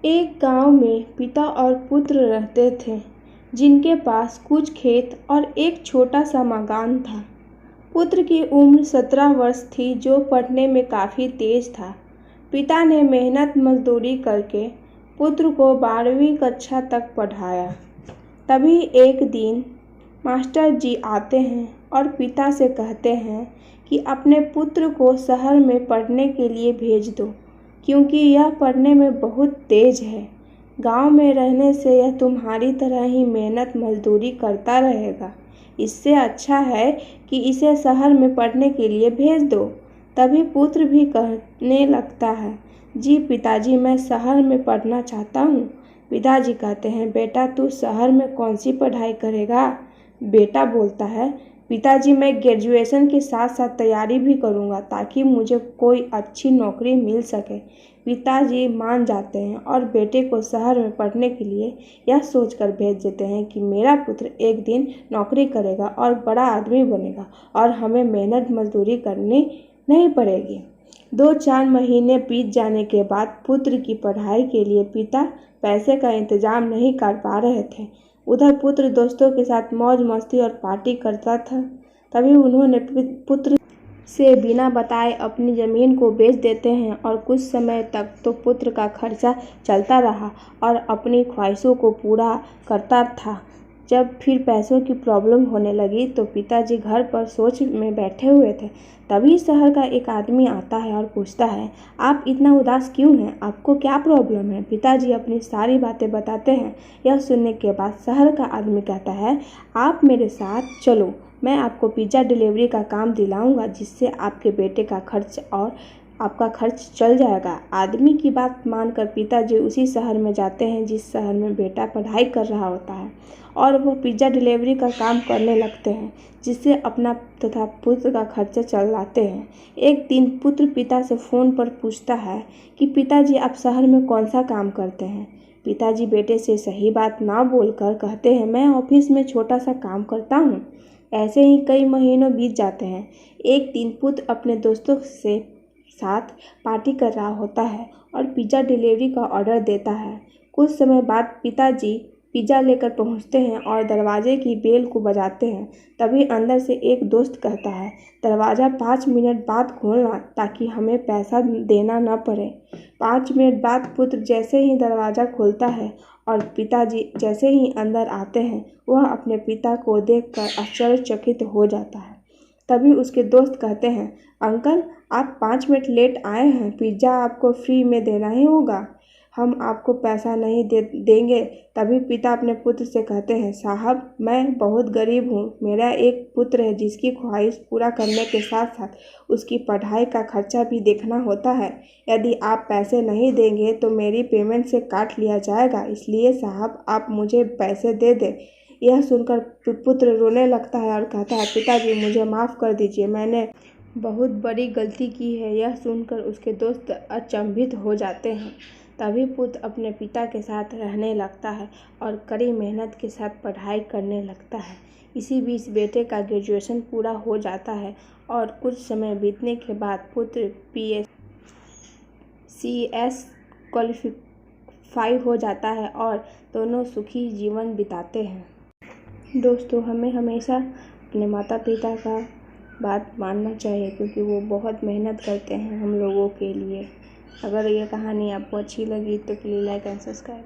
एक गांव में पिता और पुत्र रहते थे, जिनके पास कुछ खेत और एक छोटा सा मकान था। पुत्र की उम्र 17 वर्ष थी, जो पढ़ने में काफ़ी तेज था। पिता ने मेहनत मजदूरी करके पुत्र को 12वीं कक्षा तक पढ़ाया। तभी एक दिन मास्टर जी आते हैं और पिता से कहते हैं कि अपने पुत्र को शहर में पढ़ने के लिए भेज दो, क्योंकि यह पढ़ने में बहुत तेज है। गांव में रहने से यह तुम्हारी तरह ही मेहनत मजदूरी करता रहेगा। इससे अच्छा है कि इसे शहर में पढ़ने के लिए भेज दो। तभी पुत्र भी कहने लगता है, जी पिताजी, मैं शहर में पढ़ना चाहता हूँ। पिताजी कहते हैं, बेटा तू शहर में कौन सी पढ़ाई करेगा? बेटा बोलता है, पिताजी मैं ग्रेजुएशन के साथ साथ तैयारी भी करूँगा, ताकि मुझे कोई अच्छी नौकरी मिल सके। पिताजी मान जाते हैं और बेटे को शहर में पढ़ने के लिए यह सोचकर भेज देते हैं कि मेरा पुत्र एक दिन नौकरी करेगा और बड़ा आदमी बनेगा और हमें मेहनत मजदूरी करनी नहीं पड़ेगी। 2-4 महीने बीत जाने के बाद पुत्र की पढ़ाई के लिए पिता पैसे का इंतजाम नहीं कर पा रहे थे। उधर पुत्र दोस्तों के साथ मौज मस्ती और पार्टी करता था। तभी उन्होंने पुत्र से बिना बताए अपनी ज़मीन को बेच देते हैं और कुछ समय तक तो पुत्र का खर्चा चलता रहा और अपनी ख्वाहिशों को पूरा करता था। जब फिर पैसों की प्रॉब्लम होने लगी तो पिताजी घर पर सोच में बैठे हुए थे। तभी शहर का एक आदमी आता है और पूछता है, आप इतना उदास क्यों हैं? आपको क्या प्रॉब्लम है? पिताजी अपनी सारी बातें बताते हैं। यह सुनने के बाद शहर का आदमी कहता है, आप मेरे साथ चलो, मैं आपको पिज़्ज़ा डिलीवरी का काम दिलाऊंगा, जिससे आपके बेटे का खर्च और आपका खर्च चल जाएगा। आदमी की बात मानकर पिताजी उसी शहर में जाते हैं जिस शहर में बेटा पढ़ाई कर रहा होता है, और वो पिज़्ज़ा डिलीवरी का काम करने लगते हैं, जिससे अपना तथा पुत्र का खर्चा चलाते हैं। एक दिन पुत्र पिता से फ़ोन पर पूछता है कि पिताजी आप शहर में कौन सा काम करते हैं? पिताजी बेटे से सही बात ना बोलकर कहते हैं, मैं ऑफिस में छोटा सा काम करता हूँ। ऐसे ही कई महीनों बीत जाते हैं। एक दिन पुत्र अपने दोस्तों से साथ पार्टी कर रहा होता है और पिज़्ज़ा डिलीवरी का ऑर्डर देता है। कुछ समय बाद पिताजी पिज़्ज़ा लेकर पहुंचते हैं और दरवाजे की बेल को बजाते हैं। तभी अंदर से एक दोस्त कहता है, दरवाज़ा 5 मिनट बाद खोलना, ताकि हमें पैसा देना न पड़े। 5 मिनट बाद पुत्र जैसे ही दरवाज़ा खोलता है और पिताजी जैसे ही अंदर आते हैं, वह अपने पिता को देखकर आश्चर्यचकित हो जाता है। तभी उसके दोस्त कहते हैं, अंकल आप 5 मिनट लेट आए हैं, पिज़्ज़ा आपको फ्री में देना ही होगा, हम आपको पैसा नहीं देंगे। तभी पिता अपने पुत्र से कहते हैं, साहब मैं बहुत गरीब हूँ, मेरा एक पुत्र है जिसकी ख्वाहिश पूरा करने के साथ साथ उसकी पढ़ाई का खर्चा भी देखना होता है। यदि आप पैसे नहीं देंगे तो मेरी पेमेंट से काट लिया जाएगा, इसलिए साहब आप मुझे पैसे दे दें। यह सुनकर पुत्र रोने लगता है और कहता है, पिताजी मुझे माफ़ कर दीजिए, मैंने बहुत बड़ी गलती की है। यह सुनकर उसके दोस्त अचंभित हो जाते हैं। तभी पुत्र अपने पिता के साथ रहने लगता है और कड़ी मेहनत के साथ पढ़ाई करने लगता है। इसी बीच बेटे का ग्रेजुएशन पूरा हो जाता है और कुछ समय बीतने के बाद पुत्र PCS क्वालिफाई हो जाता है और दोनों सुखी जीवन बिताते हैं। दोस्तों, हमें हमेशा अपने माता पिता का बात मानना चाहिए, क्योंकि वो बहुत मेहनत करते हैं हम लोगों के लिए। अगर ये कहानी आपको अच्छी लगी तो प्लीज़ लाइक एंड सब्सक्राइब।